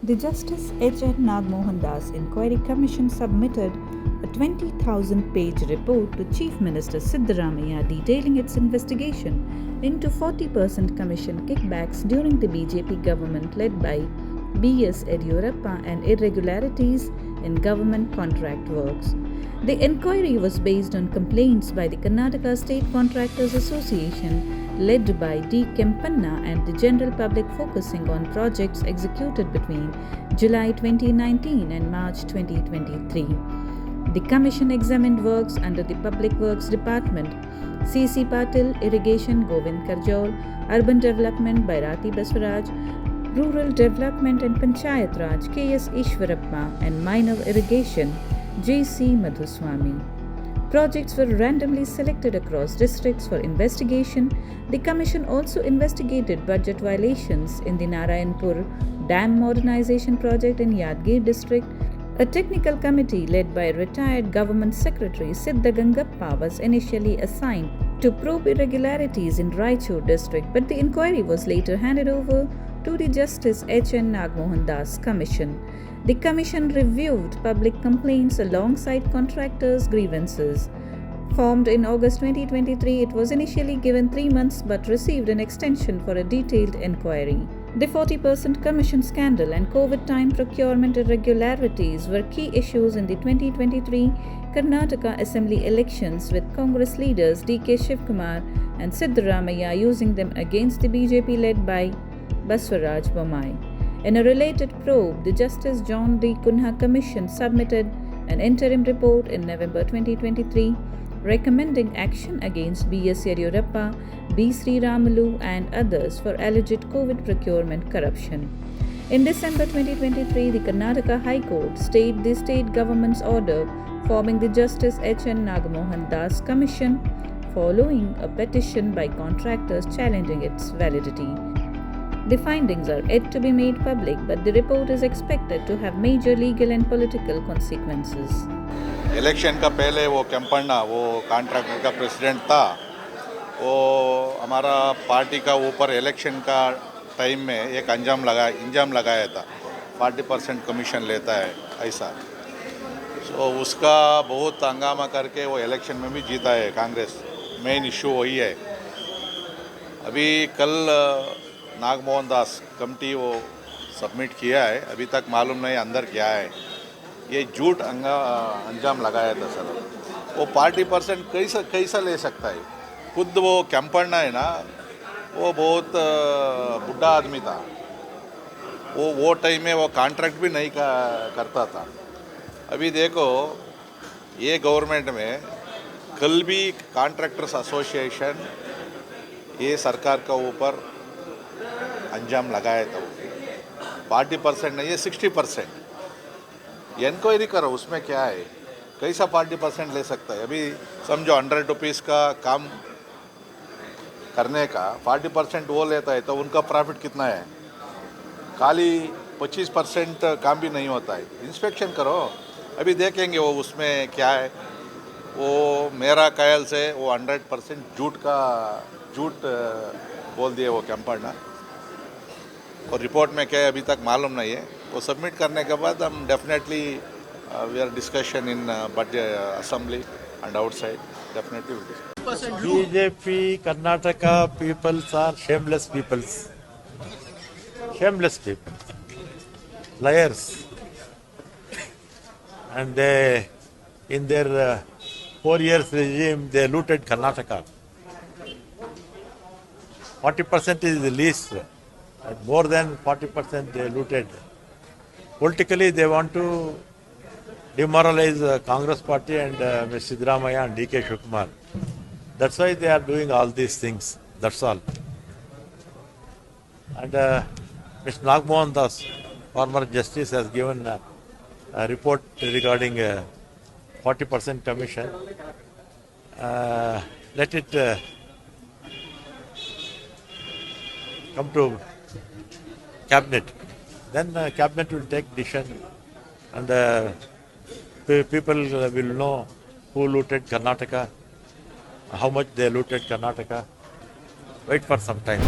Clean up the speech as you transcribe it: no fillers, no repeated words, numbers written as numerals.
The Justice H.N. Nagmohan Das Inquiry Commission submitted a 20,000-page report to Chief Minister Siddaramaiah detailing its investigation into 40% commission kickbacks during the BJP government led by B.S. Yediyurappa and irregularities in government contract works. The inquiry was based on complaints by the Karnataka State Contractors Association led by D. Kempanna and the general public focusing on projects executed between July 2019 and March 2023. The Commission examined works under the Public Works Department, C.C. Patil, Irrigation Govind Karjol, Urban Development Bhairati Baswaraj, Rural Development and Panchayat Raj K.S. Ishwarappa, and Minor Irrigation J.C. Madhuswamy. Projects were randomly selected across districts for investigation. The Commission also investigated budget violations in the Narayanpur Dam Modernization Project in Yadgir district. A technical committee led by retired Government Secretary Siddha Gangappa was initially assigned to probe irregularities in Raichur district, but the inquiry was later handed over to the Justice H.N. Nagmohan Das Commission. The Commission reviewed public complaints alongside contractors' grievances. Formed in August 2023, it was initially given 3 months but received an extension for a detailed inquiry. The 40% commission scandal and COVID time procurement irregularities were key issues in the 2023 Karnataka Assembly elections, with Congress leaders D.K. Shivkumar and Siddaramaiah using them against the BJP led by Baswaraj Bommai. In a related probe, the Justice John D. Kunha Commission submitted an interim report in November 2023 recommending action against B.S. Yediyurappa, B. Sri Ramulu and others for alleged COVID procurement corruption. In December 2023, the Karnataka High Court stayed the state government's order forming the Justice H.N. Nagmohan Das Commission following a petition by contractors challenging its validity. The findings are yet to be made public, but the report is expected to have major legal and political consequences. Election का पहले वो केम्पन्ना वो contractor का president था, वो हमारा party का ऊपर इलेक्शन का टाइम में एक इंजाम लगाया था 40% कमीशन लेता है ऐसा। सो उसका बहुत हंगामा करके वो इलेक्शन में भी जीता है कांग्रेस। मेन इशू वही है। अभी कल नागमोहन दास कमेटी वो सबमिट किया है, अभी तक मालूम नहीं अंदर क्या है। ये झूठ अंजाम लगाया था सर। वो 40% कैसा ले सकता है? खुद वो केम्पन्ना है ना, वो बहुत बुढ़ा आदमी था। वो टाइम में वो कॉन्ट्रैक्ट भी नहीं करता था। अभी देखो ये गवर्नमेंट में कल भी कॉन्ट्रैक्टर्स एसोसिएशन ये सरकार का ऊपर अंजाम लगाया था। 40% नहीं है, 60%। इंक्वायरी करो, उसमें क्या है? कैसा 40% ले सकता है? अभी समझो 100 रुपीज़ का काम करने का 40% वो लेता है तो उनका प्रॉफिट कितना है? खाली 25% काम भी नहीं होता है। इंस्पेक्शन करो, अभी देखेंगे वो उसमें क्या है। वो मेरा ख्याल से वो 100% झूठ बोल दिए वो केम्पन्ना। और रिपोर्ट में क्या है अभी तक मालूम नहीं है। वो सबमिट करने के बाद हम definitely we are discussion in budget assembly and outside definitely will discuss. BJP Karnataka peoples are shameless peoples. Shameless people. Liars. And they, in their 4 years regime, they looted Karnataka. 40% is the least. And more than 40% they looted. Politically, they want to demoralize the Congress party and Mr. Siddaramaiah and D.K. Shivkumar. That's why they are doing all these things. That's all. And Mr. Nagmohan Das, former justice, has given a report regarding 40% commission. Let it come to cabinet. Then cabinet will take decision, and people will know who looted Karnataka, how much they looted Karnataka. Wait for some time.